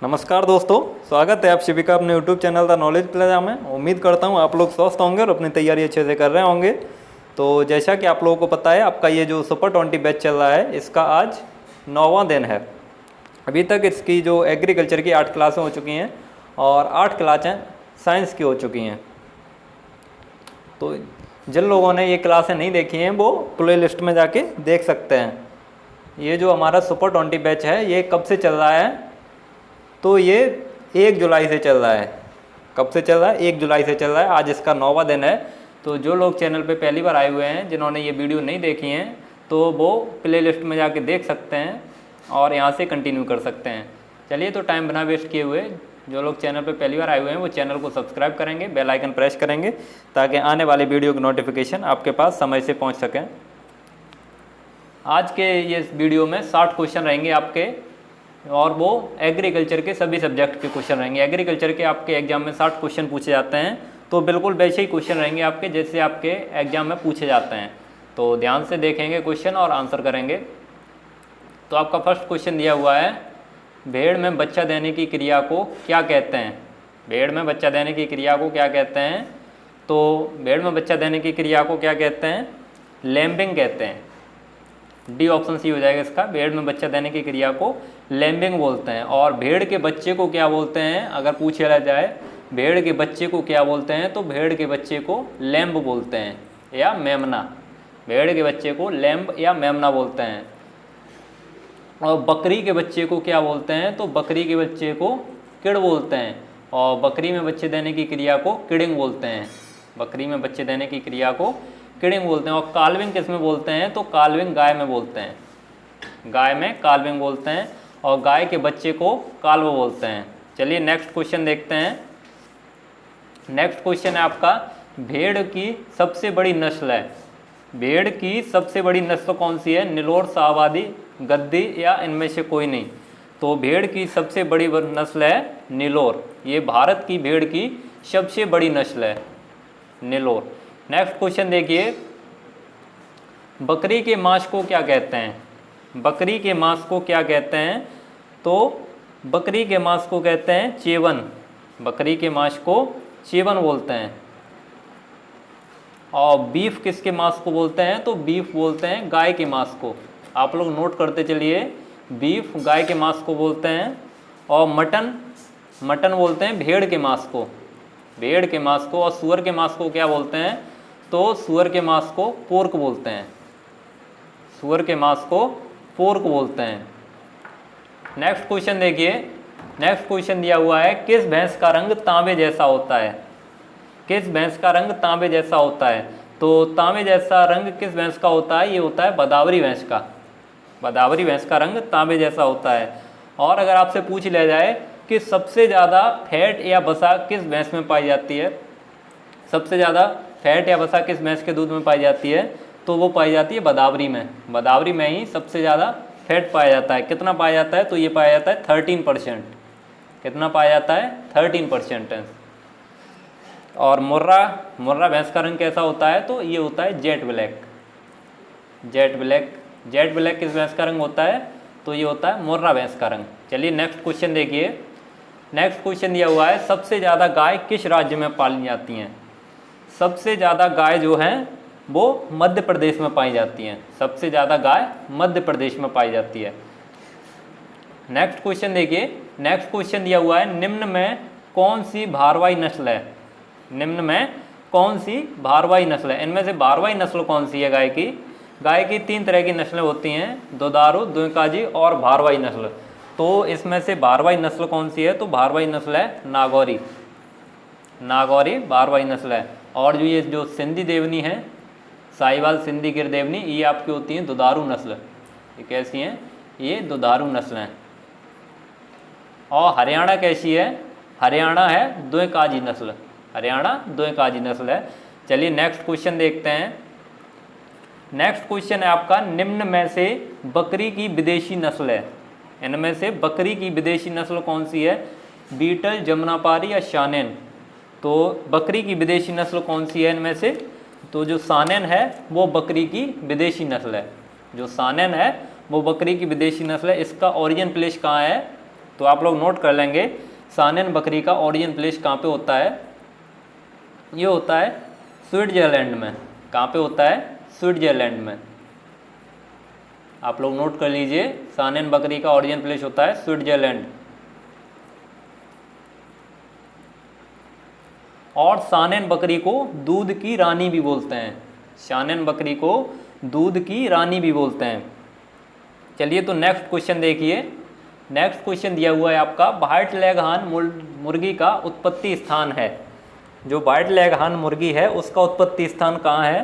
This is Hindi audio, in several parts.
नमस्कार दोस्तों, स्वागत है आप सभी का अपने YouTube चैनल द नॉलेज प्लेजा में। उम्मीद करता हूँ आप लोग स्वस्थ होंगे और अपनी तैयारी अच्छे से कर रहे होंगे। तो जैसा कि आप लोगों को पता है, आपका ये जो सुपर 20 बैच चल रहा है, इसका आज 9वां दिन है। अभी तक इसकी जो एग्रीकल्चर की 8 क्लासें हो चुकी हैं और 8 क्लासें साइंस की हो चुकी हैं। तो जिन लोगों ने ये क्लासें नहीं देखी हैं वो प्ले लिस्ट में जाके देख सकते हैं। ये जो हमारा सुपर 20 बैच है, ये कब से चल रहा है? तो ये 1 जुलाई से चल रहा है। कब से चल रहा है? 1 जुलाई से चल रहा है। आज इसका 9वां दिन है। तो जो लोग चैनल पे पहली बार आए हुए हैं, जिन्होंने ये वीडियो नहीं देखी हैं, तो वो प्ले लिस्ट में जाके देख सकते हैं और यहाँ से कंटिन्यू कर सकते हैं। चलिए, तो टाइम बिना वेस्ट किए हुए जो लोग चैनल पे पहली बार आए हुए हैं वो चैनल को सब्सक्राइब करेंगे, बेल आइकन प्रेस करेंगे ताकि आने वाले वीडियो की नोटिफिकेशन आपके पास समय से पहुँच सकें। आज के ये वीडियो में 60 क्वेश्चन रहेंगे आपके, और वो एग्रीकल्चर के सभी सब्जेक्ट के क्वेश्चन रहेंगे। एग्रीकल्चर के आपके एग्जाम में 60 क्वेश्चन पूछे जाते हैं, तो बिल्कुल वैसे ही क्वेश्चन रहेंगे आपके जैसे आपके एग्जाम में पूछे जाते हैं। तो ध्यान से देखेंगे क्वेश्चन और आंसर करेंगे। तो आपका फर्स्ट क्वेश्चन दिया हुआ है, भेड़ में बच्चा देने की क्रिया को क्या कहते हैं? भेड़ में बच्चा देने की क्रिया को क्या कहते हैं? तो भेड़ में बच्चा देने की क्रिया को क्या कहते हैं? लैम्बिंग कहते हैं। डी ऑप्शन सी हो जाएगा इसका। भेड़ में बच्चा देने की क्रिया को लैम्बिंग बोलते हैं। और भेड़ के बच्चे को क्या बोलते हैं? अगर पूछा जाए भेड़ के बच्चे को क्या बोलते हैं, तो भेड़ के बच्चे को लैम्ब बोलते हैं या मेमना। भेड़ के बच्चे को लैम्ब या मेमना बोलते हैं। और बकरी के बच्चे को क्या बोलते हैं? तो बकरी के बच्चे को किड़ बोलते हैं। और बकरी में बच्चे देने की क्रिया को किडिंग बोलते हैं। बकरी में बच्चे देने की क्रिया को किडिंग बोलते हैं। और काल्विंग किस में बोलते हैं? तो काल्विंग गाय में बोलते हैं। गाय में काल्विंग बोलते हैं। और गाय के बच्चे को काल्व बोलते हैं। चलिए नेक्स्ट क्वेश्चन देखते हैं। नेक्स्ट क्वेश्चन है आपका, भेड़ की सबसे बड़ी नस्ल है। भेड़ की सबसे बड़ी नस्ल कौन सी है? नीलोर, शाहवादी, गद्दी या इनमें से कोई नहीं? तो भेड़ की सबसे बड़ी नस्ल है नीलोर। ये भारत की भेड़ की सबसे बड़ी नस्ल है नीलोर। नेक्स्ट क्वेश्चन देखिए, बकरी के मांस को क्या कहते हैं? बकरी के मांस को क्या कहते हैं? तो बकरी के मांस को कहते हैं चेवन। बकरी के मांस को चेवन बोलते हैं। और बीफ किसके मांस को बोलते हैं? तो बीफ बोलते हैं गाय के मांस को। आप लोग नोट करते चलिए, बीफ गाय के मांस को बोलते हैं। और मटन बोलते हैं भेड़ के मांस को। भेड़ के मांस को। और सुअर के मांस को क्या बोलते हैं? तो सुअर के मांस को पोर्क बोलते हैं। सुअर के मांस को पोर्क बोलते हैं। नेक्स्ट क्वेश्चन देखिए। नेक्स्ट क्वेश्चन दिया हुआ है, किस भैंस का रंग तांबे जैसा होता है? किस भैंस का रंग तांबे जैसा होता है? तो तांबे जैसा रंग किस भैंस का होता है? ये होता है बदावरी भैंस का। बदावरी भैंस का रंग तांबे जैसा होता है। और अगर आपसे पूछ लिया जाए कि सबसे ज़्यादा फैट या वसा किस भैंस में पाई जाती है, सबसे ज़्यादा फैट या वसा किस भैंस के दूध में पाई जाती है, तो वो पाई जाती है बदावरी में। बदावरी में ही सबसे ज़्यादा फैट पाया जाता है। कितना पाया जाता है? तो ये पाया जाता है 13%। कितना पाया जाता है? 13%। और मुर्रा भैंस का रंग कैसा होता है? तो ये होता है जेट ब्लैक। जेट ब्लैक किस भैंस का रंग होता है? तो ये होता है मुर्रा भैंस का रंग। चलिए नेक्स्ट क्वेश्चन देखिए। नेक्स्ट क्वेश्चन दिया हुआ है, सबसे ज़्यादा गाय किस राज्य में पाली जाती हैं? सबसे ज़्यादा गाय जो हैं वो मध्य प्रदेश में पाई जाती हैं। सबसे ज़्यादा गाय मध्य प्रदेश में पाई जाती है। नेक्स्ट क्वेश्चन देखिए। नेक्स्ट क्वेश्चन दिया हुआ है, निम्न में कौन सी भारवाही नस्ल है? निम्न में कौन सी भारवाही नस्ल है? इनमें से भारवाही नस्ल कौन सी है गाय की? गाय की 3 तरह की नस्लें होती हैं, दुधारू, द्विकाजी और भारवाही नस्ल। तो इसमें से भारवाही नस्ल कौन सी है? तो भारवाही नस्ल है नागौरी। नागौरी भारवाही नस्ल है। और ये जो सिंधी देवनी है, साहिवाल, सिंधी, गिर देवनी, ये आपकी होती हैं दुधारू नस्ल। ये कैसी हैं? ये दुधारू नस्ल हैं। और हरियाणा कैसी है? हरियाणा है द्विकाजी नस्ल। हरियाणा द्विकाजी नस्ल है। चलिए नेक्स्ट क्वेश्चन देखते हैं। नेक्स्ट क्वेश्चन है आपका, निम्न में से बकरी की विदेशी नस्ल है। इनमें से बकरी की विदेशी नस्ल कौन सी है? बीटल, जमुनापारी या शानेन? तो बकरी की विदेशी नस्ल कौन सी है इनमें से? तो जो सानेन है वो बकरी की विदेशी नस्ल है। जो सानेन है वो बकरी की विदेशी नस्ल है। इसका ओरिजिन प्लेस कहाँ है? तो आप लोग नोट कर लेंगे सानेन बकरी का ओरिजिन प्लेस कहाँ पे होता है, ये होता है स्विट्जरलैंड में। कहाँ पे होता है, स्विट्जरलैंड में। आप लोग नोट कर लीजिए, सानेन बकरी का ओरिजिन प्लेस होता है स्विट्जरलैंड। और सानेन बकरी को दूध की रानी भी बोलते हैं, सानेन बकरी को दूध की रानी भी बोलते हैं। चलिए तो नेक्स्ट क्वेश्चन देखिए। नेक्स्ट क्वेश्चन दिया हुआ है आपका, व्हाइट लेग हान मुर्गी का उत्पत्ति स्थान है। जो व्हाइट लेग हान मुर्गी है उसका उत्पत्ति स्थान कहाँ है,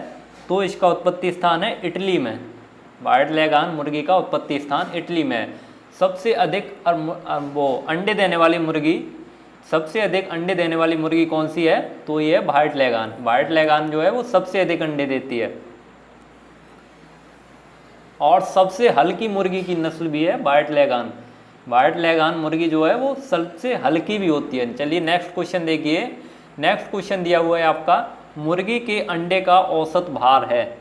तो इसका उत्पत्ति स्थान है इटली में। व्हाइट लेग हान मुर्गी का उत्पत्ति स्थान इटली में है। सबसे अधिक वो अंडे देने वाली मुर्गी, सबसे अधिक अंडे देने वाली मुर्गी कौन सी है, तो ये है व्हाइट लेग हान। व्हाइट लेग हान जो है वो सबसे अधिक अंडे देती है। और सबसे हल्की मुर्गी की नस्ल भी है व्हाइट लेग हान। व्हाइट लेग हान मुर्गी जो है वो सबसे हल्की भी होती है। चलिए नेक्स्ट क्वेश्चन देखिए। नेक्स्ट क्वेश्चन दिया हुआ है आपका, मुर्गी के अंडे का औसत भार है।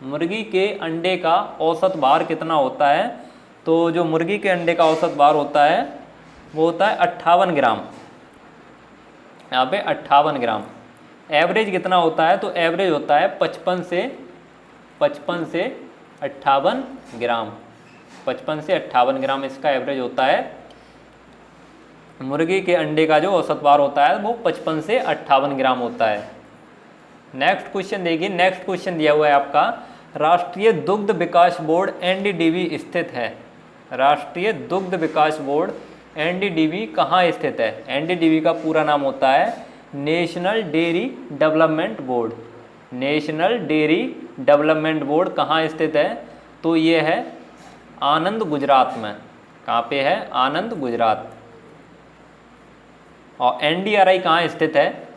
मुर्गी के अंडे का औसत भार कितना होता है, तो जो मुर्गी के अंडे का औसत भार होता है वो होता है 58 ग्राम। यहाँ पे 58 ग्राम। एवरेज कितना होता है, तो एवरेज होता है 55 से 58 ग्राम। 55 से 58 ग्राम इसका एवरेज होता है। मुर्गी के अंडे का जो औसत भार होता है वो 55 से 58 ग्राम होता है। नेक्स्ट क्वेश्चन देखिए। नेक्स्ट क्वेश्चन दिया हुआ है आपका, राष्ट्रीय दुग्ध विकास बोर्ड एनडीडीबी स्थित है। राष्ट्रीय दुग्ध विकास बोर्ड एनडीडीबी कहाँ स्थित है। एनडीडीबी का पूरा नाम होता है national dairy development board. National dairy development board कहाँ स्थित है, तो ये है आनंद, गुजरात में। कहाँ पे है, आनंद, गुजरात। और एनडीआरआई कहाँ स्थित है,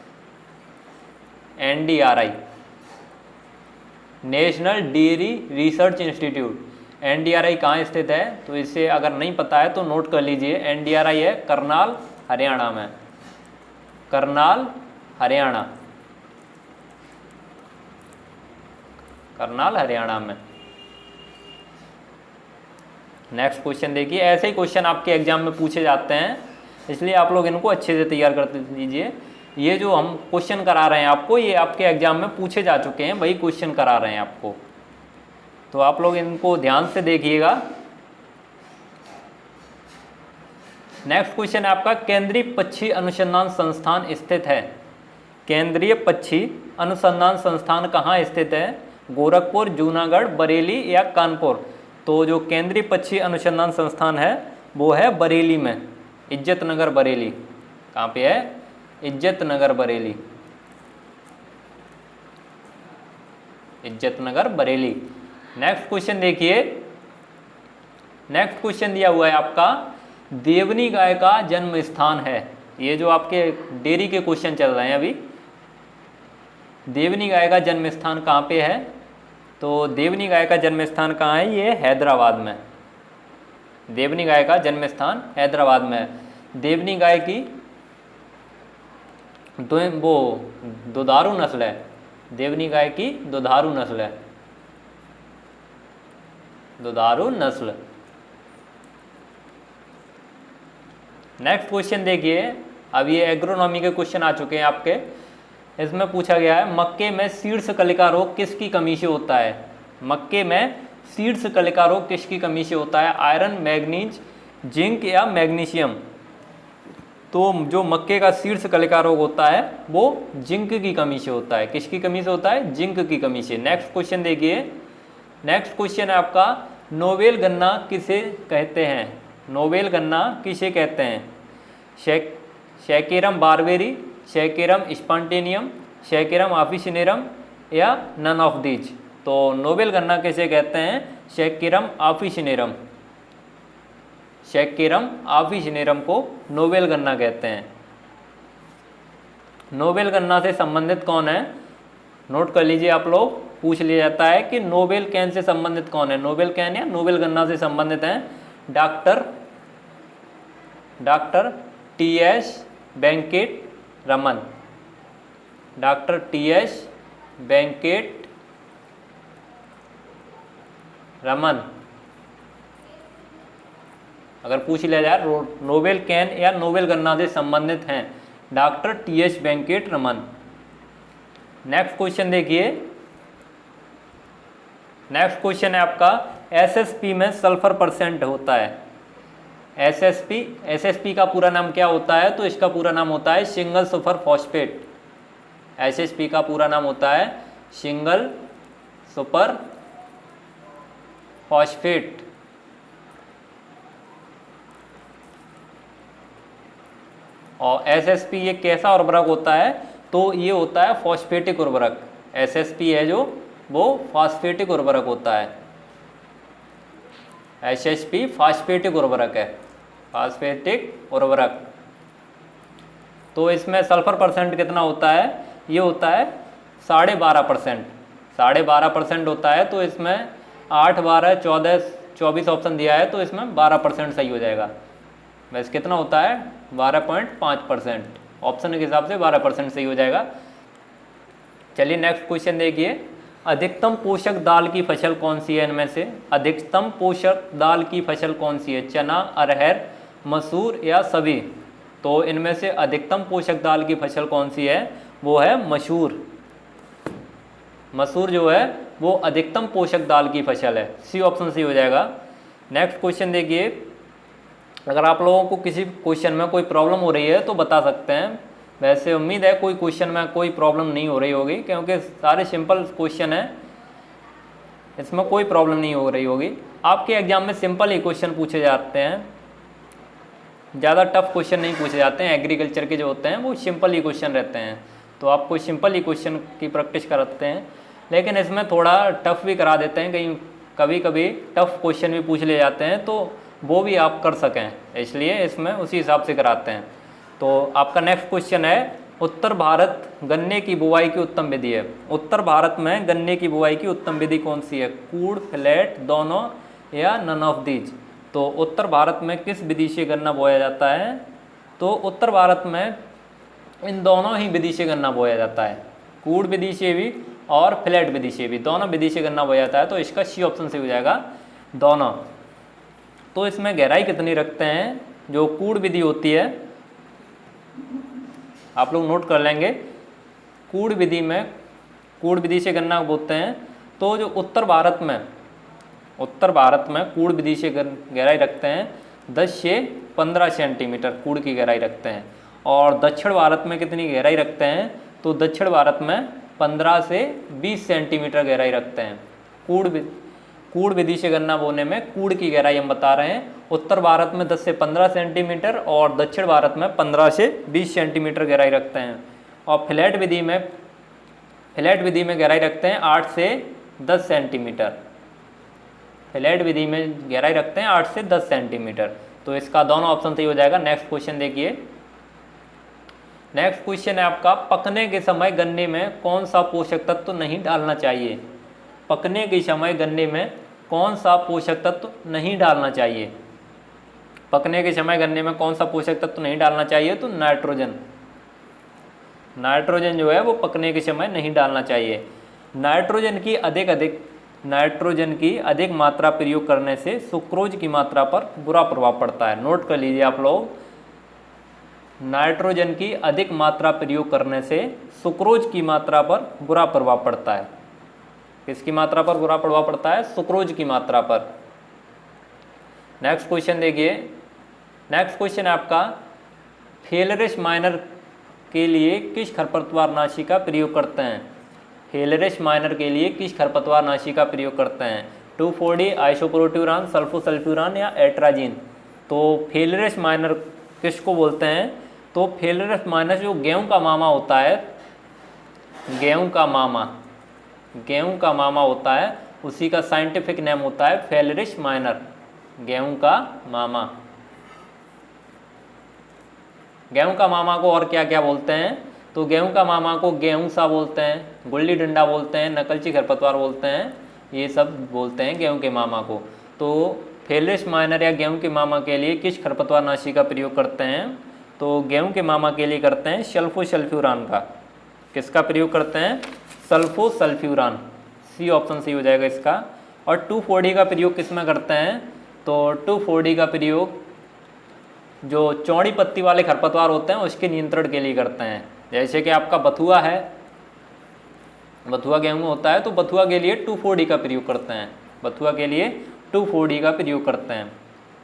NDRI national dairy research institute. NDRI कहाँ स्थित है, तो इसे अगर नहीं पता है तो नोट कर लीजिए। एनडीआरआई है करनाल, हरियाणा में। करनाल, हरियाणा। करनाल, हरियाणा में। नेक्स्ट क्वेश्चन देखिए। ऐसे ही क्वेश्चन आपके एग्जाम में पूछे जाते हैं, इसलिए आप लोग इनको अच्छे से तैयार कर लीजिए। ये जो हम क्वेश्चन करा रहे हैं आपको, ये आपके एग्जाम में पूछे जा चुके हैं, वही क्वेश्चन करा रहे हैं आपको, तो आप लोग इनको ध्यान से देखिएगा। नेक्स्ट क्वेश्चन है आपका, केंद्रीय पक्षी अनुसंधान संस्थान स्थित है। केंद्रीय पक्षी अनुसंधान संस्थान कहाँ स्थित है, गोरखपुर, जूनागढ़, बरेली या कानपुर। तो जो केंद्रीय पक्षी अनुसंधान संस्थान है वो है बरेली में, इज्जत नगर, बरेली। कहाँ पे है, इज्जत नगर, बरेली। इज्जत नगर, बरेली। नेक्स्ट क्वेश्चन देखिए। नेक्स्ट क्वेश्चन दिया हुआ है आपका, देवनी गाय का जन्म स्थान है। ये जो आपके डेयरी के क्वेश्चन चल रहे हैं अभी, देवनी गाय का जन्म स्थान कहाँ पे है, तो देवनी गाय का जन्म स्थान कहाँ है, ये हैदराबाद में। देवनी गाय का जन्म स्थान हैदराबाद में है। देवनी गाय की वो दुधारू नस्ल है। देवनी गाय की दुधारू नस्ल है, दुधारू नस्ल। नेक्स्ट क्वेश्चन देखिए। अब ये एग्रोनॉमी के क्वेश्चन आ चुके हैं आपके। इसमें पूछा गया है, मक्के में शीर्ष कलिका रोग किसकी कमी से होता है। मक्के में शीर्ष कलिका रोग किसकी कमी से होता है, आयरन, मैग्नीज, जिंक या मैग्नीशियम। तो जो मक्के का शीर्ष कलिका रोग होता है वो जिंक की कमी से होता है। किसकी कमी से होता है, जिंक की कमी से। नेक्स्ट क्वेश्चन देखिए। नेक्स्ट क्वेश्चन है आपका, नोवेल गन्ना किसे कहते हैं। नोवेल गन्ना किसे कहते हैं, शैकेरम बारबेरी, शैकेरम स्पॉन्टेनियम, शैकेरम ऑफिसिनेरम या नन ऑफ दीज। तो नोवेल गन्ना किसे कहते हैं, शैकेरम ऑफिसिनेरम। शैकेरम ऑफिसिनेरम को नोवेल गन्ना कहते हैं। नोवेल गन्ना से संबंधित कौन है, नोट कर लीजिए आप लोग। पूछ लिया जाता है कि नोबेल कैन से संबंधित कौन है। नोबेल कैन या नोबेल गन्ना से संबंधित हैं doctor T S. Venkat Raman. Doctor T S. Venkat Raman. अगर पूछ लिया जाए नोबेल कैन या नोबेल गन्ना से संबंधित हैं doctor T H. Venkat Raman. Next question देखिए, नेक्स्ट क्वेश्चन है आपका एसएसपी में सल्फर परसेंट होता है। एसएसपी का पूरा नाम क्या होता है? तो इसका पूरा नाम होता है सिंगल सुपर फॉस्फेट। एसएसपी का पूरा नाम होता है सिंगल सुपर फॉस्फेट। और एसएसपी ये कैसा उर्वरक होता है? तो ये होता है फॉस्फेटिक उर्वरक। एसएसपी है जो वो फॉस्फेटिक उर्वरक होता है। एसएसपी फॉस्फेटिक उर्वरक है, फॉस्फेटिक उर्वरक। तो इसमें सल्फर परसेंट कितना होता है? ये होता है 12.5%। 12.5% होता है। तो इसमें 8, 12, 14, 24 ऑप्शन दिया है, तो इसमें 12% सही हो जाएगा। वैसे कितना होता है? 12.5%। ऑप्शन के हिसाब से 12% सही हो जाएगा। चलिए नेक्स्ट क्वेश्चन देखिए, अधिकतम पोषक दाल की फसल कौन सी है? इनमें से अधिकतम पोषक दाल की फसल कौन सी है? चना, अरहर, मसूर या सभी? तो इनमें से अधिकतम पोषक दाल की फसल कौन सी है? वो है मसूर। मसूर जो है वो अधिकतम पोषक दाल की फसल है। सी ऑप्शन सी हो जाएगा। नेक्स्ट क्वेश्चन देखिए, अगर आप लोगों को किसी क्वेश्चन में कोई प्रॉब्लम हो रही है तो बता सकते हैं। वैसे उम्मीद है कोई क्वेश्चन में कोई प्रॉब्लम नहीं हो रही होगी, क्योंकि सारे सिंपल क्वेश्चन हैं, इसमें कोई प्रॉब्लम नहीं हो रही होगी। आपके एग्जाम में सिंपल ही क्वेश्चन पूछे जाते हैं, ज़्यादा टफ क्वेश्चन नहीं पूछे जाते हैं। एग्रीकल्चर के जो होते हैं वो सिंपल ही क्वेश्चन रहते हैं, तो आपको सिंपल ही क्वेश्चन की प्रैक्टिस कराते हैं। लेकिन इसमें थोड़ा टफ भी करा देते हैं, कहीं कभी कभी टफ क्वेश्चन भी पूछ ले जाते हैं, तो वो भी आप कर सकें, इसलिए इसमें उसी हिसाब से कराते हैं। तो आपका नेक्स्ट क्वेश्चन है, उत्तर भारत गन्ने की बुवाई की उत्तम विधि है। उत्तर भारत में गन्ने की बुवाई की उत्तम विधि कौन सी है? कूड़, फ्लैट, दोनों या नन ऑफ दीज? तो उत्तर भारत में किस विधि से गन्ना बोया जाता है? तो उत्तर भारत में इन दोनों ही विधि से गन्ना बोया जाता है, कूड़ विधि से भी और फ्लैट विधि से भी, दोनों विधि से गन्ना बोया जाता है। तो इसका सी ऑप्शन से हो जाएगा दोनों। तो इसमें गहराई कितनी रखते हैं? जो कूड़ विधि होती है, आप लोग नोट कर लेंगे, कूड़ विधि से गन्ना बोते हैं। तो जो उत्तर भारत में कूड़ विधि से गहराई रखते हैं 10 से 15 सेंटीमीटर कूड़ की गहराई रखते हैं। और दक्षिण भारत में कितनी गहराई रखते हैं? तो दक्षिण भारत में 15 से 20 सेंटीमीटर गहराई रखते हैं। कूड़ विधि से गन्ना बोने में कूड़ की गहराई हम बता रहे हैं, उत्तर भारत में 10 से 15 सेंटीमीटर और दक्षिण भारत में 15 से 20 सेंटीमीटर गहराई रखते हैं। और फ्लैट विधि में गहराई रखते हैं 8 से 10 सेंटीमीटर। फ्लैट विधि में गहराई रखते हैं 8 से 10 सेंटीमीटर। तो इसका दोनों ऑप्शन सही हो जाएगा। नेक्स्ट क्वेश्चन देखिए, नेक्स्ट क्वेश्चन है आपका, पकने के समय गन्ने में कौन सा पोषक तत्व नहीं डालना चाहिए? पकने के समय गन्ने में कौन सा पोषक तत्व नहीं डालना चाहिए? पकने के समय गन्ने में कौन सा पोषक तत्व नहीं डालना चाहिए? तो नाइट्रोजन जो है वो पकने के समय नहीं डालना चाहिए। नाइट्रोजन की अधिक मात्रा प्रयोग करने से सुक्रोज की मात्रा पर बुरा प्रभाव पड़ता है। नोट कर लीजिए आप लोग, नाइट्रोजन की अधिक मात्रा प्रयोग करने से सुक्रोज की मात्रा पर बुरा प्रभाव पड़ता है। किसकी मात्रा पर बुरा प्रभाव पड़ता है? सुक्रोज की मात्रा पर। नेक्स्ट क्वेश्चन देखिए, नेक्स्ट क्वेश्चन है आपका, फेलरिस माइनर के लिए किस खरपतवारनाशी का प्रयोग करते हैं? फेलरिस माइनर के लिए किस खरपतवारनाशी का प्रयोग करते हैं? 2,4-D, आइसोप्रोट्यूरान, सल्फोसल्फ्यूरान या एट्राजीन? तो फेलरिस माइनर किसको बोलते हैं? तो फेलरिस माइनर जो गेहूं का मामा होता है, गेहूं का मामा होता है, उसी का साइंटिफिक नेम होता है फेलरिस माइनर। गेहूं का मामा को और क्या क्या बोलते हैं? तो गेहूं का मामा को गेहूं सा बोलते हैं, गुल्ली डंडा बोलते हैं, नकलची खरपतवार बोलते हैं, ये सब बोलते हैं गेहूं के मामा को। तो फेलरिस माइनर या गेहूं के मामा के लिए किस खरपतवारनाशी का प्रयोग करते हैं? तो गेहूं के मामा के लिए करते हैं सल्फोसल्फ्यूरान का। किसका प्रयोग करते हैं? सल्फोसल्फ्यूरान। सी ऑप्शन सी हो जाएगा इसका। और 2,4-D का प्रयोग किस में करते हैं? तो 2,4-D का प्रयोग जो चौड़ी पत्ती वाले खरपतवार होते हैं उसके नियंत्रण के लिए करते हैं। जैसे कि आपका बथुआ है, बथुआ गेहूँ होता है तो बथुआ के लिए 2,4-D का प्रयोग करते हैं, बथुआ के लिए 2,4-D का प्रयोग करते हैं।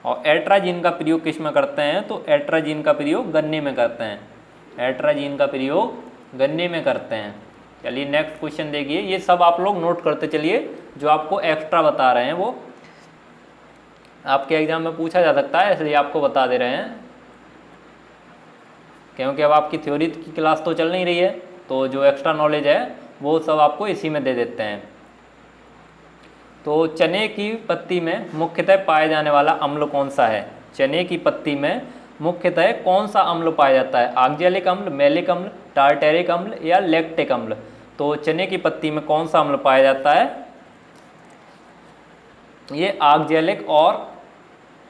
और एट्राजीन का प्रयोग किस में करते हैं, तो एट्राजीन का प्रयोग गन्ने में करते हैं, एट्राजीन का प्रयोग गन्ने में करते हैं। चलिए नेक्स्ट क्वेश्चन देखिए, ये सब आप लोग नोट करते चलिए, जो आपको एक्स्ट्रा बता रहे हैं वो आपके एग्जाम में पूछा जा सकता है, इसलिए आपको बता दे रहे हैं, क्योंकि अब आपकी थ्योरी की क्लास तो चल नहीं रही है, तो जो एक्स्ट्रा नॉलेज है वो सब आपको इसी में दे देते हैं। तो चने की पत्ती में मुख्यतः पाया जाने वाला अम्ल कौन सा है, चने की पत्ती में मुख्यतः कौन सा अम्ल पाया जाता है, ऑक्जेलिक अम्ल, मैलिक अम्ल, टार्टेरिक अम्ल या लैक्टिक अम्ल। तो चने की पत्ती में कौन सा अम्ल पाया जाता है, ये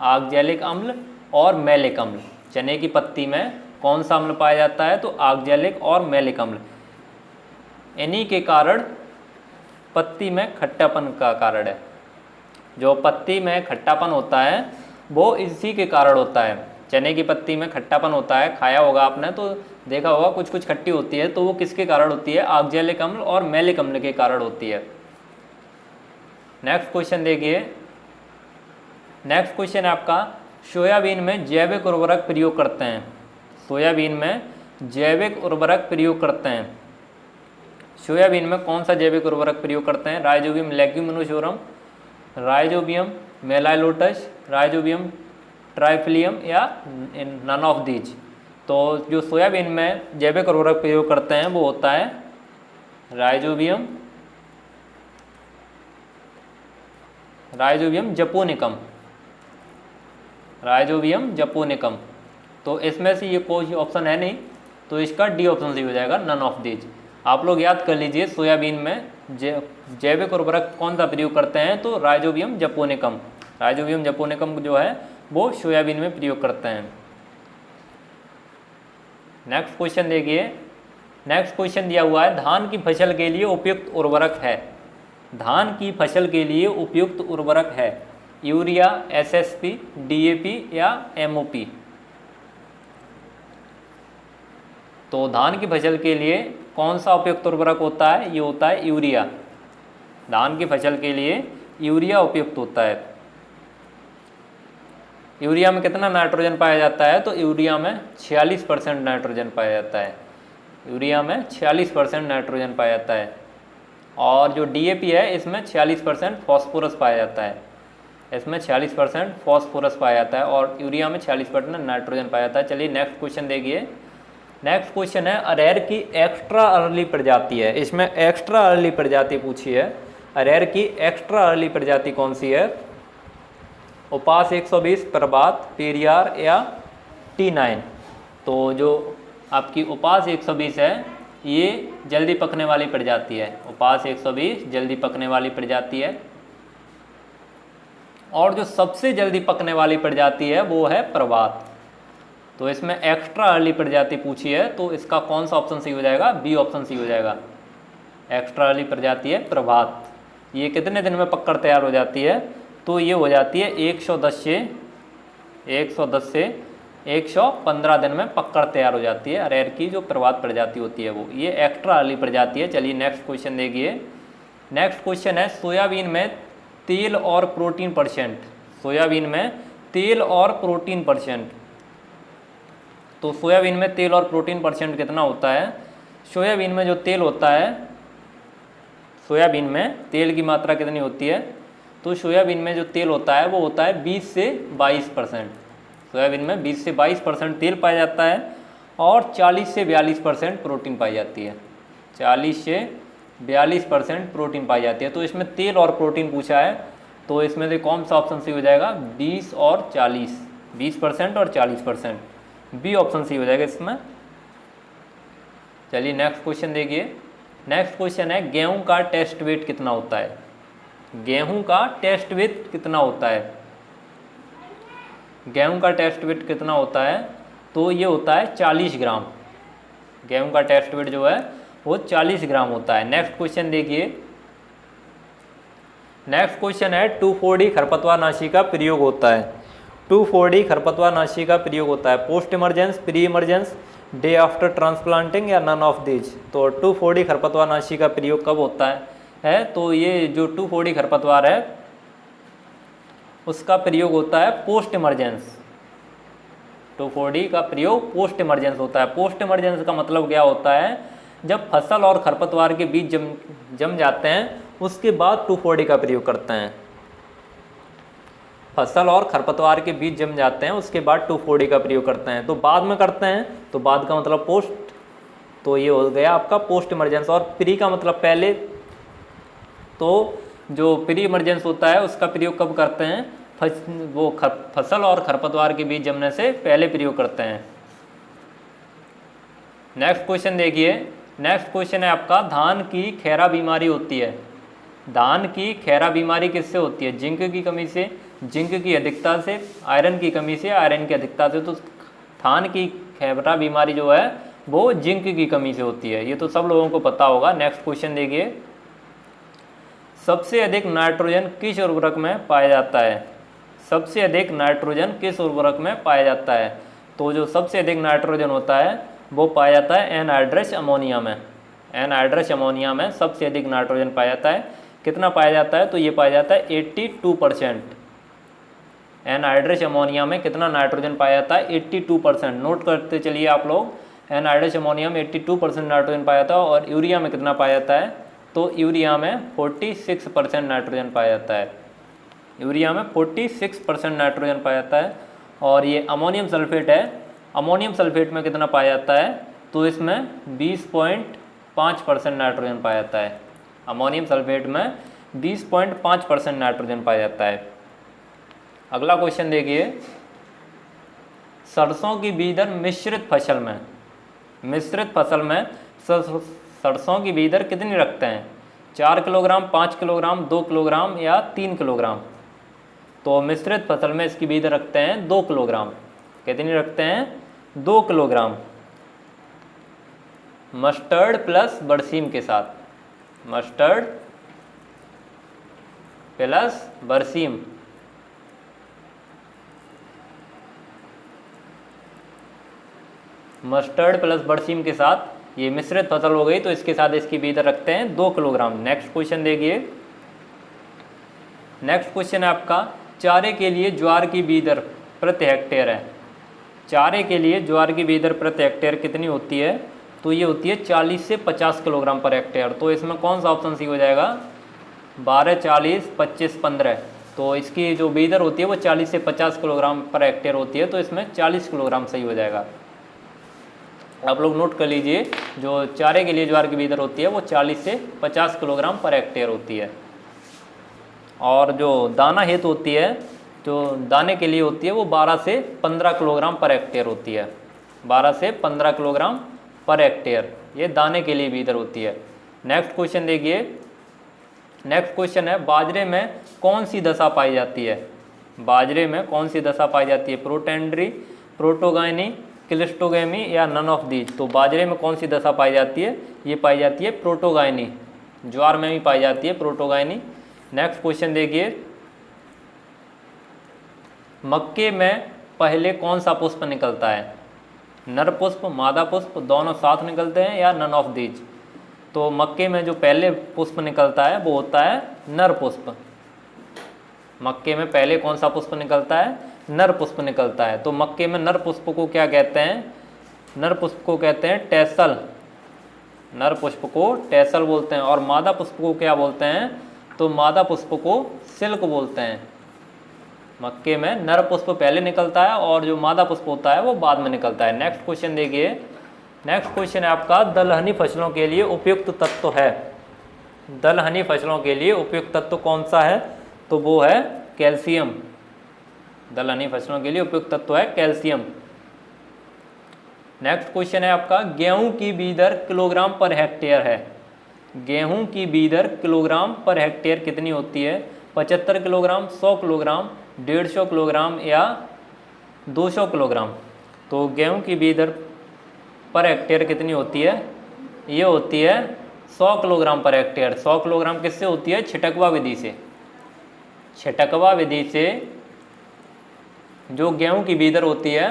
ऑक्जेलिक अम्ल और मैलिक अम्ल। चने की पत्ती में कौन सा अम्ल पाया जाता है, तो ऑक्जेलिक और मैलिक अम्ल। इन्हीं के कारण पत्ती में खट्टापन का कारण है, जो पत्ती में खट्टापन होता है वो इसी के कारण होता है। चने की पत्ती में खट्टापन होता है, खाया होगा आपने तो देखा होगा कुछ कुछ खट्टी होती है, तो वो किसके कारण होती है, ऑक्जेलिक अम्ल और मैलिक अम्ल के कारण होती है। नेक्स्ट क्वेश्चन देखिए, नेक्स्ट क्वेश्चन है आपका, सोयाबीन में जैविक उर्वरक प्रयोग करते हैं, सोयाबीन में जैविक उर्वरक प्रयोग करते हैं, सोयाबीन में कौन सा जैविक उर्वरक प्रयोग करते हैं, राइजोबियम लेग्यूमिनोसोरम, राइजोबियम मेलाइलोटस, राइजोबियम ट्राइफिलियम या नन ऑफ दीज। तो जो सोयाबीन में जैविक उर्वरक प्रयोग करते हैं वो होता है राइजोबियम जपोनिकम, राइजोबियम जपोनिकम। तो इसमें से ये कोई ऑप्शन है नहीं, तो इसका डी ऑप्शन सही हो जाएगा, नन ऑफ दीज। आप लोग याद कर लीजिए, सोयाबीन में जैविक उर्वरक कौन सा प्रयोग करते हैं, तो राइजोबियम जपोनिकम, राइजोबियम जपोनिकम जो है वो सोयाबीन में प्रयोग करते हैं। नेक्स्ट क्वेश्चन देखिए, नेक्स्ट क्वेश्चन दिया हुआ है, धान की फसल के लिए उपयुक्त उर्वरक है, धान की फसल के लिए उपयुक्त उर्वरक है, यूरिया, एसएसपी, डीएपी या एमओपी। तो धान की फसल के लिए कौन सा उपयुक्त उर्वरक होता है, ये होता है यूरिया, धान की फसल के लिए यूरिया उपयुक्त होता है। यूरिया में कितना नाइट्रोजन पाया जाता है, तो यूरिया में 46% नाइट्रोजन पाया जाता है, यूरिया में 46% नाइट्रोजन पाया जाता है। और जो डीएपी है इसमें 46% फॉस्फोरस पाया जाता है, इसमें 46% फॉस्फोरस पाया जाता है और यूरिया में 46% नाइट्रोजन पाया जाता है। चलिए नेक्स्ट क्वेश्चन देखिए, नेक्स्ट क्वेश्चन है, अरहर की एक्स्ट्रा अर्ली प्रजाति है, इसमें एक्स्ट्रा अर्ली प्रजाति पूछी है, अरहर की एक्स्ट्रा अर्ली प्रजाति कौन सी है, उपास 120, प्रभात, पेरियार या T9। तो जो आपकी उपास 120 है ये जल्दी पकने वाली प्रजाति है, उपास 120 जल्दी पकने वाली प्रजाति है। और जो सबसे जल्दी पकने वाली प्रजाति है वो है प्रभात। तो इसमें एक्स्ट्रा अर्ली प्रजाति पूछी है, तो इसका कौन सा ऑप्शन सही हो जाएगा, बी ऑप्शन सही हो जाएगा, एक्स्ट्रा अर्ली प्रजाति है प्रभात। ये कितने दिन में पककर तैयार हो जाती है, तो ये हो जाती है 110 से 115 दिन में पककर तैयार हो जाती है, अरहर की जो प्रभात प्रजाति होती है वो, ये एक्स्ट्रा अर्ली प्रजाति है। चलिए नेक्स्ट क्वेश्चन देखिए, नेक्स्ट क्वेश्चन है, सोयाबीन में तेल और प्रोटीन परसेंट, सोयाबीन में तेल और प्रोटीन परसेंट। तो सोयाबीन में तेल और प्रोटीन परसेंट कितना होता है, सोयाबीन में जो तेल होता है, सोयाबीन में तेल की मात्रा कितनी होती है, तो सोयाबीन में जो तेल होता है वो होता है 20 से 22%, सोयाबीन में 20 से 22% तेल पाया जाता है और 40 से 42% प्रोटीन पाई जाती है, 40 से 42% प्रोटीन पाई जाती है। तो इसमें तेल और प्रोटीन पूछा है, तो इसमें से कौन सा ऑप्शन सही हो जाएगा, 20 और 40, 20% और 40%, बी ऑप्शन सही हो जाएगा इसमें। चलिए नेक्स्ट क्वेश्चन देखिए, नेक्स्ट क्वेश्चन है, गेहूं का टेस्ट वेट कितना होता है, गेहूं का टेस्ट वेट कितना होता है, गेहूं का टेस्ट वेट कितना होता है, तो ये होता है 40 ग्राम, गेहूं का टेस्ट वेट जो है वो 40 ग्राम होता है। नेक्स्ट क्वेश्चन देखिए, नेक्स्ट क्वेश्चन है, 2,4-D खरपतवारनाशी का प्रयोग होता है, 2,4-D खरपतवारनाशी का प्रयोग होता है post emergence, pre emergence, day after transplanting या नन ऑफ दीज। तो 2,4-D खरपतवारनाशी का प्रयोग कब होता है तो ये जो 2,4-D खरपतवार है उसका प्रयोग होता है पोस्ट इमरजेंस। 2,4-D का प्रयोग पोस्ट इमरजेंस होता है। पोस्ट इमरजेंस का मतलब क्या होता है, जब फसल और खरपतवार के बीच जम जाते हैं उसके बाद 2,4-D का प्रयोग करते हैं। फसल और खरपतवार के बीच जम जाते हैं उसके बाद 2,4-D का प्रयोग करते हैं। तो बाद में करते हैं तो बाद का मतलब पोस्ट, तो ये हो गया आपका पोस्ट इमरजेंस। और प्री का मतलब पहले, तो जो प्री इमरजेंस होता है उसका प्रयोग कब करते हैं, वो फसल और खरपतवार के बीच जमने से पहले प्रयोग करते हैं। नेक्स्ट क्वेश्चन देखिए। नेक्स्ट क्वेश्चन है आपका, धान की खैरा बीमारी होती है। धान की खैरा बीमारी किससे होती है, जिंक की कमी से, जिंक की अधिकता से, आयरन की कमी से, आयरन की अधिकता से। तो धान की खैरा बीमारी जो है वो जिंक की कमी से होती है, ये तो सब लोगों को पता होगा। नेक्स्ट क्वेश्चन देखिए, सबसे अधिक नाइट्रोजन किस उर्वरक में पाया जाता है। सबसे अधिक नाइट्रोजन किस उर्वरक में पाया जाता है, तो जो सबसे अधिक नाइट्रोजन होता है वो पाया जाता है एनहाइड्रस अमोनिया में। एनहाइड्रस अमोनिया में सबसे अधिक नाइट्रोजन पाया जाता है। कितना पाया जाता है, तो ये पाया जाता है 82%। एनहाइड्रस अमोनिया में कितना नाइट्रोजन पाया जाता है, 82%। नोट करते चलिए आप लोग, एनहाइड्रस अमोनिया में 82% नाइट्रोजन पाया जाता है। और यूरिया में कितना पाया जाता है, तो यूरिया में 46% नाइट्रोजन पाया जाता है। यूरिया में 46% नाइट्रोजन पाया जाता है। और ये अमोनियम सल्फेट है, अमोनियम सल्फेट में कितना पाया जाता है, तो इसमें 20.5% नाइट्रोजन पाया जाता है। अमोनियम सल्फेट में 20.5% नाइट्रोजन पाया जाता है। अगला क्वेश्चन देखिए, सरसों की बीज दर मिश्रित फसल में, मिश्रित फसल में सरसों की बीज दर कितनी रखते हैं, 4 किलोग्राम, 5 किलोग्राम, 2 किलोग्राम या 3 किलोग्राम। तो मिश्रित फसल में इसकी बीज दर रखते हैं 2 किलोग्राम। कितनी रखते हैं, 2 किलोग्राम। मस्टर्ड प्लस बरसीम के साथ, मस्टर्ड प्लस बरसीम। मस्टर्ड प्लस बरसीम के साथ ये मिश्रित फसल हो गई, तो इसके साथ इसकी बीज दर रखते हैं 2 किलोग्राम। नेक्स्ट क्वेश्चन देखिए। नेक्स्ट क्वेश्चन है आपका, चारे के लिए ज्वार की बीज दर प्रति हेक्टेयर है। चारे के लिए ज्वार की बीज दर प्रति हेक्टेयर कितनी होती है, तो ये होती है 40 से 50 किलोग्राम पर हेक्टेयर। तो इसमें कौन सा ऑप्शन सी हो जाएगा, 12, 40, 25, 15। तो इसकी जो बीज दर होती है वो 40 से 50 किलोग्राम पर हेक्टेयर होती है, तो इसमें 40 किलोग्राम सही हो जाएगा। आप लोग नोट कर लीजिए, जो चारे के लिए ज्वार की बीज दर होती है वो 40 से 50 किलोग्राम पर हेक्टेयर होती है। और जो दाना हेतु होती है, जो दाने के लिए होती है वो 12 से 15 किलोग्राम पर हेक्टेयर होती है। 12 से 15 किलोग्राम पर हेक्टेयर ये दाने के लिए बीज दर होती है। नेक्स्ट क्वेश्चन देखिए। नेक्स्ट क्वेश्चन है, बाजरे में कौन सी दशा पाई जाती है। बाजरे में कौन सी दशा पाई जाती है, प्रोटेंड्री, प्रोटोगाइनी, क्लिस्टोगेमी या नन ऑफ दीज। तो बाजरे में कौन सी दशा पाई जाती है, ये पाई जाती है प्रोटोगाइनी। ज्वार में भी पाई जाती है प्रोटोगाइनी। नेक्स्ट क्वेश्चन देखिए, मक्के में पहले कौन सा पुष्प निकलता है, नर पुष्प, मादा पुष्प, दोनों साथ निकलते हैं या नन ऑफ दीज। तो मक्के में जो पहले पुष्प निकलता है वो होता है नर पुष्प। मक्के में पहले कौन सा पुष्प निकलता है, नर पुष्प निकलता है। तो मक्के में नर पुष्प को क्या कहते हैं, नर पुष्प को कहते हैं टेसल। नर पुष्प को टेसल बोलते हैं। और मादा पुष्प को क्या बोलते हैं, तो मादा पुष्प को सिल्क बोलते हैं। मक्के में नर पुष्प पहले निकलता है और जो मादा पुष्प होता है वो बाद में निकलता है। नेक्स्ट क्वेश्चन देखिए। नेक्स्ट क्वेश्चन है आपका, दलहनी फसलों के लिए उपयुक्त तत्व है। दलहनी फसलों के लिए उपयुक्त तत्व कौन सा है, तो वो है कैल्शियम। दलहनी फसलों के लिए उपयुक्त तत्व है कैल्शियम। नेक्स्ट क्वेश्चन है आपका, गेहूं की बीज दर किलोग्राम पर हेक्टेयर है। गेहूं की बीज दर किलोग्राम पर हेक्टेयर कितनी होती है, 75 किलोग्राम, 100 किलोग्राम, 150 किलोग्राम या 200 किलोग्राम। तो गेहूं की बीज दर पर हेक्टेयर कितनी होती है, ये होती है 100 किलोग्राम पर हेक्टेयर। 100 किलोग्राम किससे होती है, छिटकवा विधि से। छिटकवा विधि से जो गेहूं की बीदर होती है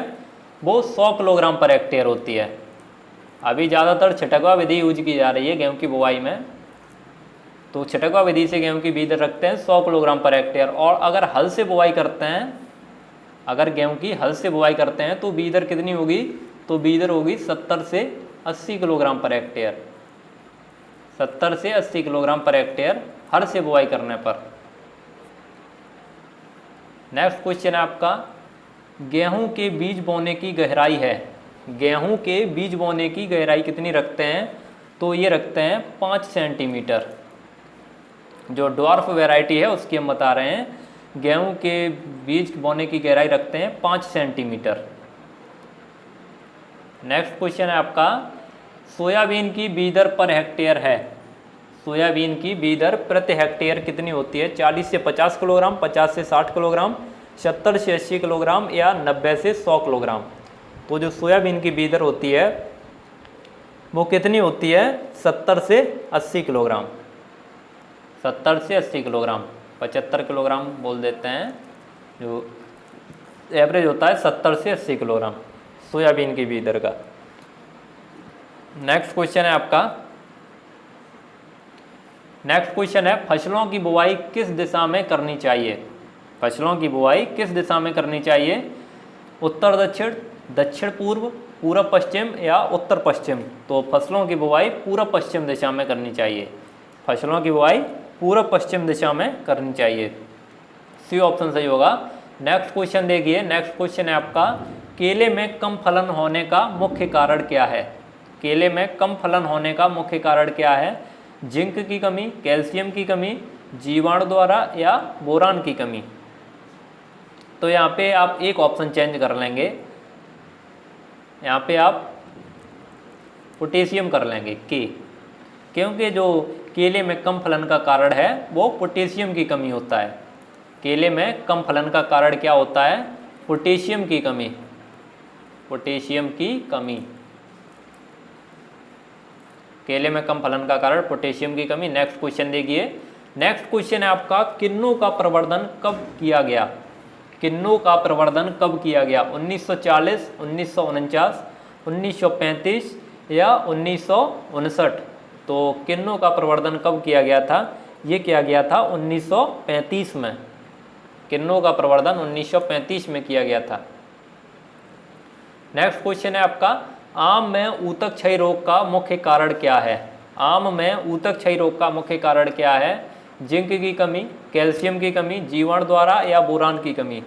वो 100 किलोग्राम पर हेक्टेयर होती है। अभी ज़्यादातर छिटकवा विधि यूज की जा रही है गेहूं की बुवाई में, तो छिटकवा विधि से गेहूं की बीदर रखते हैं 100 किलोग्राम पर हेक्टेयर। और अगर हल से बुवाई करते हैं, अगर गेहूं की हल से बुवाई करते हैं तो बीदर कितनी होगी, तो बीदर होगी 70 से 80 किलोग्राम पर हेक्टेयर, 70 से 80 किलोग्राम पर हेक्टेयर हल से बुवाई करने पर। नेक्स्ट क्वेश्चन है आपका, गेहूं के बीज बोने की गहराई है, गेहूं के बीज बोने की गहराई कितनी रखते हैं, तो ये रखते हैं 5 सेंटीमीटर। जो ड्वार्फ वैरायटी है उसकी हम बता रहे हैं, गेहूं के बीज बोने की गहराई रखते हैं 5 सेंटीमीटर। नेक्स्ट क्वेश्चन है आपका, सोयाबीन की बीज दर पर हेक्टेयर है, सोयाबीन की बीज दर प्रति हेक्टेयर कितनी होती है, 40 से 50 किलोग्राम, 50 से 60 किलोग्राम, 70 से 80 किलोग्राम या 90 से 100 किलोग्राम। तो जो सोयाबीन की बीज दर होती है वो कितनी होती है, 70 से 80 किलोग्राम, 70 से 80 किलोग्राम, 75 किलोग्राम बोल देते हैं, जो एवरेज होता है 70 से 80 किलोग्राम सोयाबीन की बीज दर का। नेक्स्ट क्वेश्चन है आपका, नेक्स्ट क्वेश्चन है, फसलों की बुवाई किस दिशा में करनी चाहिए, फसलों की बुवाई किस दिशा में करनी चाहिए, उत्तर दक्षिण, दक्षिण पूर्व, पूर्व पश्चिम या उत्तर पश्चिम। तो फसलों की बुवाई पूर्व पश्चिम दिशा में करनी चाहिए, फसलों की बुवाई पूर्व पश्चिम दिशा में करनी चाहिए, सी ऑप्शन सही होगा। नेक्स्ट क्वेश्चन देखिए, नेक्स्ट क्वेश्चन है आपका, केले में कम फलन होने का मुख्य कारण क्या है, केले में कम फलन होने का मुख्य कारण क्या है, जिंक की कमी, कैल्शियम की कमी, जीवाणु द्वारा या बोरान की कमी। तो यहाँ पे आप एक ऑप्शन चेंज कर लेंगे, यहाँ पे आप पोटेशियम कर लेंगे के, क्योंकि जो केले में कम फलन का कारण है वो पोटेशियम की कमी होता है, केले में कम फलन का कारण क्या होता है, पोटेशियम की कमी, पोटेशियम की कमी, केले में कम फलन का कारण पोटेशियम की कमी। नेक्स्ट क्वेश्चन देखिए, नेक्स्ट क्वेश्चन है आपका, किन्नू का प्रवर्धन कब किया गया, किन्नू का प्रवर्धन कब किया गया, 1940, 1949, 1935 या 1959। तो किन्नू का प्रवर्धन कब किया गया था, ये किया गया था 1935 में, किन्नू का प्रवर्धन 1935 में किया गया था। नेक्स्ट क्वेश्चन है आपका, आम में ऊतक क्षय रोग का मुख्य कारण क्या है, आम में ऊतक क्षय रोग का मुख्य कारण क्या है, जिंक की कमी, कैल्शियम की कमी, जीवाणु द्वारा या बोरान की कमी।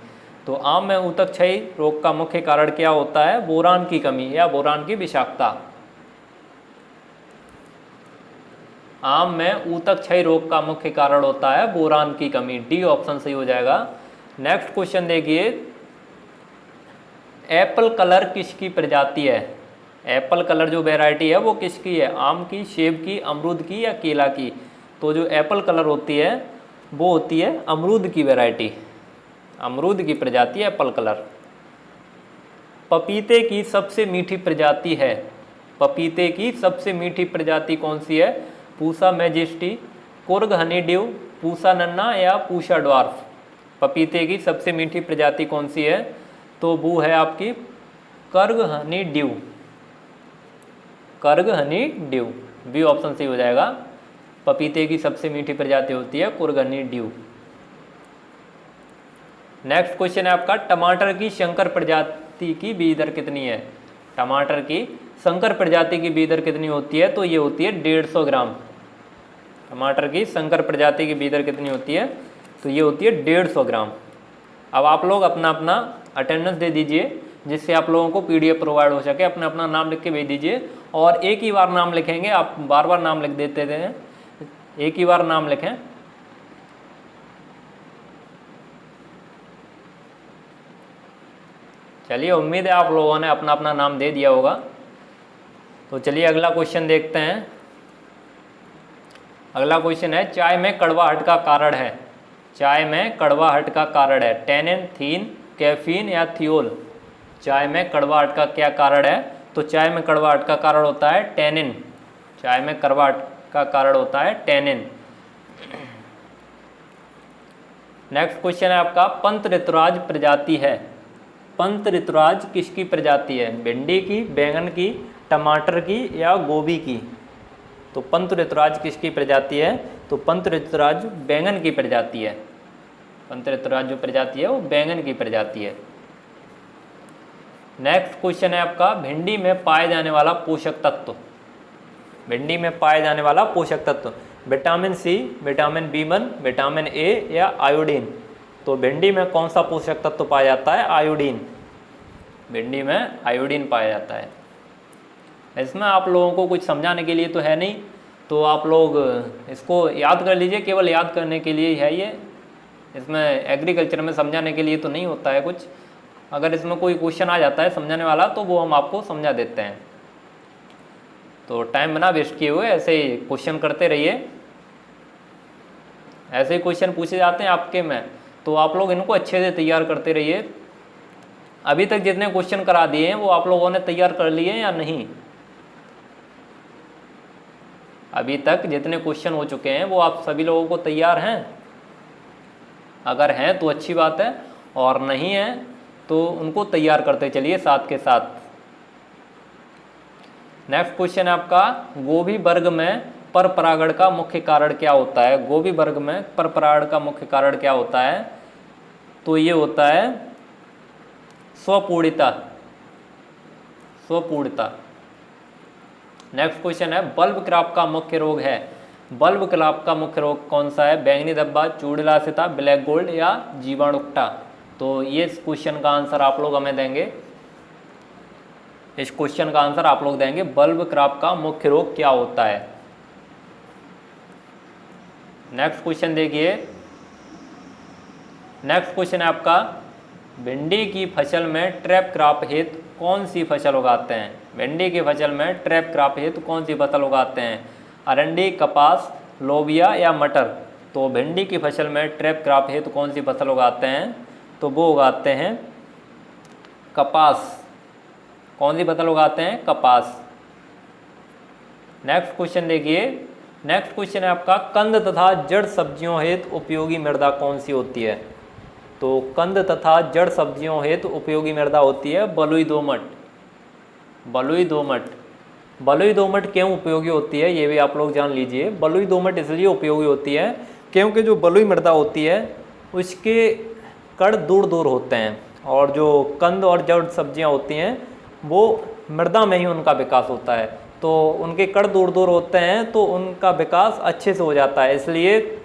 तो आम में ऊतक क्षय रोग का मुख्य कारण क्या होता है, बोरान की कमी या बोरान की विषाक्तता। आम में ऊतक क्षय रोग का मुख्य कारण होता है बोरान की कमी, डी ऑप्शन सही हो जाएगा। नेक्स्ट क्वेश्चन देखिए, एप्पल कलर किसकी प्रजाति है, एप्पल कलर जो वैरायटी है वो किसकी है, आम की, सेब की, अमरूद की या केला की। तो जो एप्पल कलर होती है वो होती है अमरूद की वैरायटी, अमरूद की प्रजाति है एप्पल कलर। पपीते की सबसे मीठी प्रजाति है, पपीते की सबसे मीठी प्रजाति कौन सी है, पूसा मैजेस्टी, कुर्ग हनी ड्यू, पूसा नन्ना या पूसा ड्वार्फ। पपीते की सबसे मीठी प्रजाति कौन सी है, तो वो है आपकी कर्ग हनी ड्यू, कर्ग हनी ड्यू, बी ऑप्शन सही हो जाएगा। पपीते की सबसे मीठी प्रजाति होती है Coorg Honey due. Next question है आपका, टमाटर की संकर प्रजाति की बीज दर कितनी है, टमाटर की संकर प्रजाति की बीज दर कितनी होती है, तो ये होती है 150 ग्राम। टमाटर की संकर प्रजाति की बीज दर कितनी होती है, तो ये होती है 150 ग्राम। अब आप लोग अपना अपना अटेंडेंस दे दीजिए जिससे आप लोगों को PDF प्रोवाइड हो सके, अपना अपना नाम लिख के भेज दीजिए और एक ही बार नाम लिखेंगे, आप बार बार नाम लिख देते थे, एक ही बार नाम लिखें। चलिए, उम्मीद है आप लोगों ने अपना अपना नाम दे दिया होगा। तो चलिए अगला क्वेश्चन देखते हैं। अगला क्वेश्चन है, चाय में कड़वाहट का कारण है, चाय में कड़वाहट का कारण है टैनिन, थीन, कैफीन या थियोल। चाय में कड़वाहट का क्या कारण है, तो चाय में कड़वाहट का कारण होता है टैनिन, चाय में कड़वाहट का कारण होता है टैनिन। नेक्स्ट क्वेश्चन है आपका, पंत ऋतुराज प्रजाति है, पंत ऋतुराज किसकी प्रजाति है? भिंडी की, बैंगन की, टमाटर की या गोभी की? तो पंत ऋतुराज किसकी प्रजाति है? तो पंत ऋतुराज बैंगन की प्रजाति है। पंत ऋतुराज जो प्रजाति है वो बैंगन की प्रजाति है। नेक्स्ट क्वेश्चन है आपका, भिंडी में पाए जाने वाला पोषक तत्व। भिंडी में पाए जाने वाला पोषक तत्व, vitamin C, vitamin B1, vitamin A या आयोडीन? तो भिंडी में कौन सा पोषक तत्व पाया जाता है? आयोडीन। भिंडी में आयोडीन पाया जाता है। इसमें आप लोगों को कुछ समझाने के लिए तो है नहीं, तो आप लोग इसको याद कर लीजिए, केवल याद करने के लिए है ये। इसमें एग्रीकल्चर में समझाने के लिए तो नहीं होता है कुछ। अगर इसमें कोई क्वेश्चन आ जाता है समझाने वाला तो वो हम आपको समझा देते हैं। तो टाइम बिना वेस्ट किए हुए ऐसे ही क्वेश्चन करते रहिए। ऐसे ही क्वेश्चन पूछे जाते हैं आपके में, तो आप लोग इनको अच्छे से तैयार करते रहिए। अभी तक जितने क्वेश्चन करा दिए हैं वो आप लोगों ने तैयार कर लिए या नहीं? अभी तक जितने क्वेश्चन हो चुके हैं वो आप सभी लोगों को तैयार हैं? अगर हैं तो अच्छी बात है, और नहीं है तो उनको तैयार करते चलिए साथ के साथ। नेक्स्ट क्वेश्चन है आपका, गोभी वर्ग में पर परागण का मुख्य कारण क्या होता है? गोभी वर्ग में पर परागण का मुख्य कारण क्या होता है? तो ये होता है स्वपूर्णता। स्वपूर्णता। नेक्स्ट क्वेश्चन है, बल्ब क्रॉप का मुख्य रोग है। बल्ब क्रॉप का मुख्य रोग कौन सा है? बैंगनी धब्बा, चूड़लासिता, ब्लैक गोल्ड या जीवाणुकटा? तो ये इस क्वेश्चन का आंसर आप लोग हमें देंगे। इस क्वेश्चन का आंसर आप लोग देंगे, बल्ब क्रॉप का मुख्य रोग क्या होता है। नेक्स्ट क्वेश्चन देखिए। नेक्स्ट क्वेश्चन है आपका, भिंडी की फसल में ट्रैप क्रॉप हेतु कौन सी फसल उगाते हैं? भिंडी की फसल में ट्रैप क्रॉप हेतु कौन सी फसल उगाते हैं? अरंडी, कपास, लोबिया या मटर? तो भिंडी की फसल में ट्रैप क्रॉप हेतु कौन सी फसल उगाते हैं? तो वो उगाते हैं कपास। कौन सी फसल उगाते हैं? कपास। नेक्स्ट क्वेश्चन देखिए। नेक्स्ट क्वेश्चन है आपका, कंद तथा जड़ सब्जियों हेतु उपयोगी मृदा कौन सी होती है? तो कंद तथा जड़ सब्जियों हेतु उपयोगी मृदा होती है बलुई दोमट। बलुई दोमट। बलुई दोमट क्यों उपयोगी होती है ये भी आप लोग जान लीजिए। बलुई दोमट इसलिए उपयोगी होती है क्योंकि जो बलुई मृदा होती है उसके कण दूर दूर होते हैं, और जो कंद और जड़ सब्जियां होती हैं वो मृदा में ही उनका विकास होता है। तो उनके कण दूर दूर होते हैं तो उनका विकास अच्छे से हो जाता है, इसलिए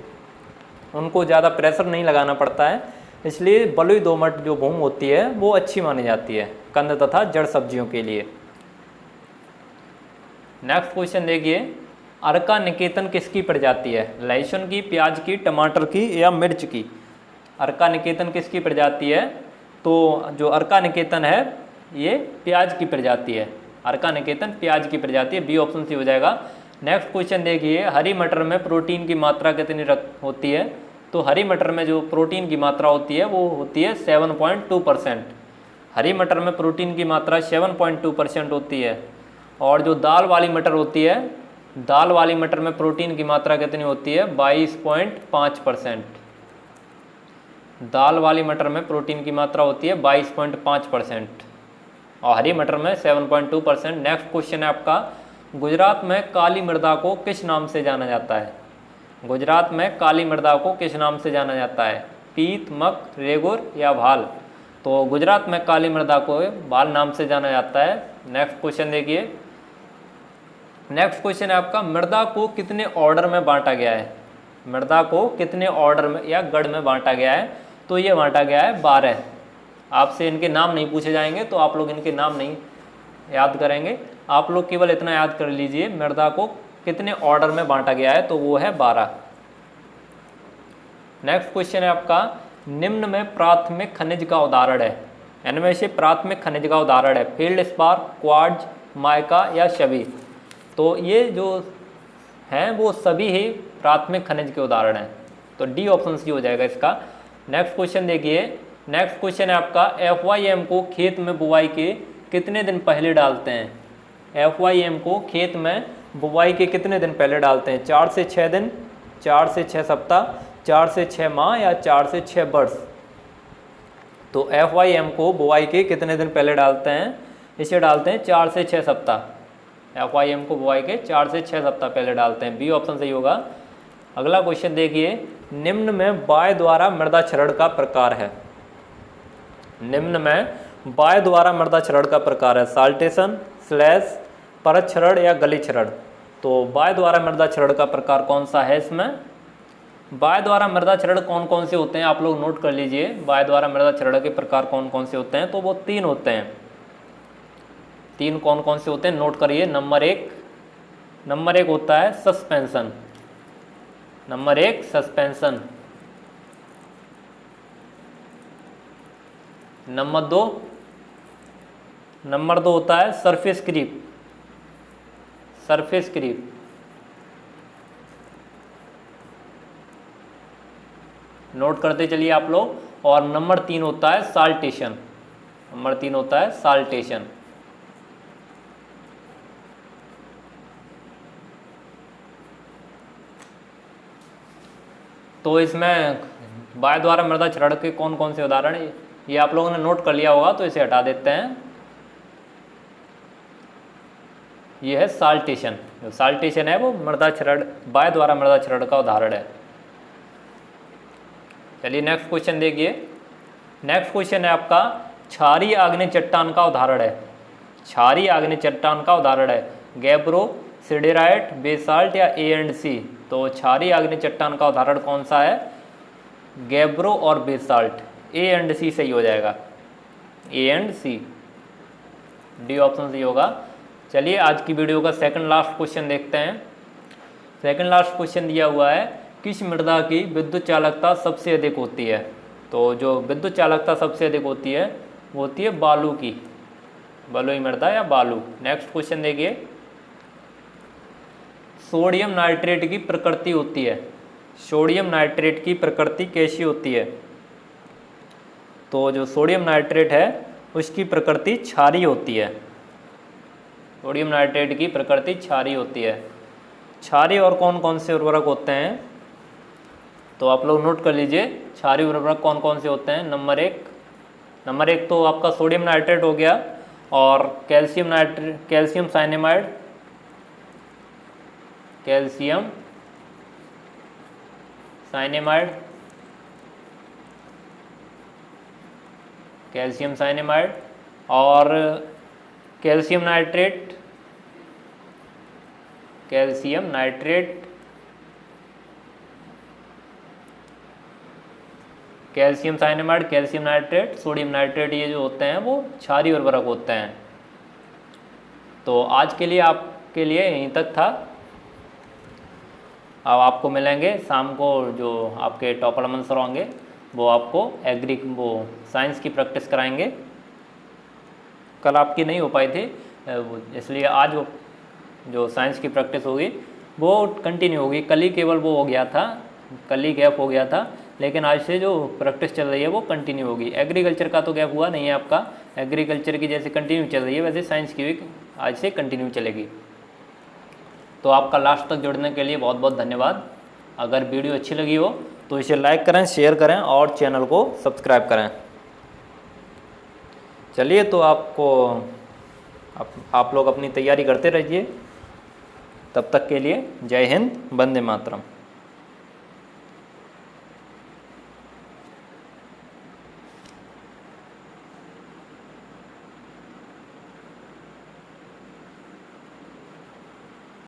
उनको ज़्यादा प्रेशर नहीं लगाना पड़ता है। इसलिए बलुई दोमट जो भूमि होती है वो अच्छी मानी जाती है कंद तथा जड़ सब्जियों के लिए। नेक्स्ट क्वेश्चन देखिए, अर्का निकेतन किसकी प्रजाति है? लहसुन की, प्याज की, टमाटर की या मिर्च की? अर्का निकेतन किसकी प्रजाति है? तो जो अर्का निकेतन है ये प्याज की प्रजाति है। अर्का निकेतन प्याज की प्रजाति है। बी ऑप्शन सी हो जाएगा। नेक्स्ट क्वेश्चन देखिए, हरी मटर में प्रोटीन की मात्रा कितनी होती है? तो हरी मटर में जो प्रोटीन की मात्रा होती है वो होती है 7.2%। हरी मटर में प्रोटीन की मात्रा 7.2% होती है। और जो दाल वाली मटर होती है, दाल वाली मटर में प्रोटीन की मात्रा कितनी होती है? 22.5%। दाल वाली मटर में प्रोटीन की मात्रा होती है 22.5% और हरी मटर में 7.2%। नेक्स्ट क्वेश्चन है आपका, गुजरात में काली मृदा को किस नाम से जाना जाता है? गुजरात में काली मृदा को किस नाम से जाना जाता है? पीत, मक, रेगुर या भाल? तो गुजरात में काली मृदा को भाल नाम से जाना जाता है। नेक्स्ट क्वेश्चन देखिए। नेक्स्ट क्वेश्चन है आपका, मृदा को कितने ऑर्डर में बांटा गया है? मृदा को कितने ऑर्डर में या गढ़ में बांटा गया है? तो ये बांटा गया है 12। आपसे इनके नाम नहीं पूछे जाएंगे तो आप लोग इनके नाम नहीं याद करेंगे। आप लोग केवल इतना याद कर लीजिए, मृदा को कितने ऑर्डर में बांटा गया है, तो वो है 12। नेक्स्ट क्वेश्चन है आपका, निम्न में प्राथमिक खनिज का उदाहरण है। इनमें से प्राथमिक खनिज का उदाहरण है फील्ड स्पार, क्वार्ट्ज, माइका या शबी? तो ये जो हैं वो सभी ही प्राथमिक खनिज के उदाहरण हैं। तो डी ऑप्शन सी हो जाएगा इसका। नेक्स्ट क्वेश्चन देखिए। नेक्स्ट क्वेश्चन है आपका, FYM को खेत में बुवाई के कितने दिन पहले डालते हैं? FYM को खेत में बुवाई के कितने दिन पहले डालते हैं? 4 से 6 दिन, 4 से 6 सप्ताह, 4 से 6 माह या 4 से 6 वर्ष? तो FYM को बुआई के कितने दिन पहले डालते हैं? इसे डालते हैं 4 से 6 सप्ताह। FYM को बुआई के 4 से 6 सप्ताह पहले डालते हैं। बी ऑप्शन सही होगा। अगला क्वेश्चन देखिए, निम्न में बाय द्वारा मृदा क्षरण का प्रकार है। निम्न में बाय द्वारा मृदा क्षरण का प्रकार है साल्टेशन, स्लैश, परत क्षरण या गली क्षरण। तो बाय द्वारा मृदा क्षरण का प्रकार कौन सा है? इसमें बाय द्वारा मृदा क्षरण कौन कौन से होते हैं आप लोग नोट कर लीजिए। बाय द्वारा मृदा क्षरण के प्रकार कौन कौन से होते हैं? तो वो 3 होते हैं। 3 कौन कौन से होते हैं नोट करिए। नंबर एक होता है सस्पेंशन। Number 1 suspension. नंबर दो होता है surface creep. Surface creep. Note करते चलिए आप लोग। और नंबर 3 होता है साल्टेशन। नंबर 3 होता है साल्टेशन। तो इसमें बाय द्वारा मृदा क्षरण के कौन कौन से उदाहरण है ये आप लोगों ने नोट कर लिया होगा, तो इसे हटा देते हैं। ये है साल्टेशन। जो साल्टेशन है वो मृदा क्षरण, बाय द्वारा मृदा क्षरण का उदाहरण है। चलिए नेक्स्ट क्वेश्चन देखिए। नेक्स्ट क्वेश्चन है आपका क्षारीय आग्नेय चट्टान का उदाहरण है। क्षारीय आग्नेय चट्टान का उदाहरण है गैब्रो, सिडेराइट, बेसाल्ट या A&C। तो क्षारीय आग्नेय चट्टान का उदाहरण कौन सा है? गैब्रो और बेसाल्ट। A&C सही हो जाएगा। A&C, डी ऑप्शन सही होगा। चलिए आज की वीडियो का सेकंड लास्ट क्वेश्चन देखते हैं। सेकंड लास्ट क्वेश्चन दिया हुआ है, किस मृदा की विद्युत चालकता सबसे अधिक होती है? तो जो विद्युत चालकता सबसे अधिक होती है वो होती है बालू की, बलुई मृदा या बालू। नेक्स्ट क्वेश्चन देखिए, सोडियम नाइट्रेट की प्रकृति होती है। सोडियम नाइट्रेट की प्रकृति कैसी होती है? तो जो सोडियम नाइट्रेट है उसकी प्रकृति क्षारीय होती है। सोडियम नाइट्रेट की प्रकृति क्षारीय होती है। क्षारीय और कौन कौन से उर्वरक होते हैं? तो आप लोग नोट कर लीजिए क्षारीय उर्वरक कौन कौन से होते हैं। नंबर एक तो आपका सोडियम नाइट्रेट हो गया, और कैल्शियम साइनेमाइड, कैल्शियम साइनेमाइड और calcium nitrate, calcium cyanamide, calcium nitrate, sodium nitrate, ये जो होते हैं वो क्षारीय उर्वरक होते हैं। तो आज के लिए आपके लिए यहीं तक था। अब आपको मिलेंगे शाम को, जो आपके टॉपर अमन सर होंगे वो आपको साइंस की प्रैक्टिस कराएंगे। कल आपकी नहीं हो पाई थी, इसलिए आज वो जो साइंस की प्रैक्टिस होगी वो कंटिन्यू होगी। कल ही केवल वो हो गया था, कल ही गैप हो गया था, लेकिन आज से जो प्रैक्टिस चल रही है वो कंटिन्यू होगी। एग्रीकल्चर का तो गैप हुआ नहीं है आपका, एग्रीकल्चर की जैसे कंटिन्यू चल रही है वैसे साइंस की भी आज से कंटिन्यू चलेगी। तो आपका लास्ट तक जुड़ने के लिए बहुत बहुत धन्यवाद। अगर वीडियो अच्छी लगी हो तो इसे लाइक करें, शेयर करें और चैनल को सब्सक्राइब करें। चलिए तो आप लोग अपनी तैयारी करते रहिए। तब तक के लिए जय हिंद, वंदे मातरम।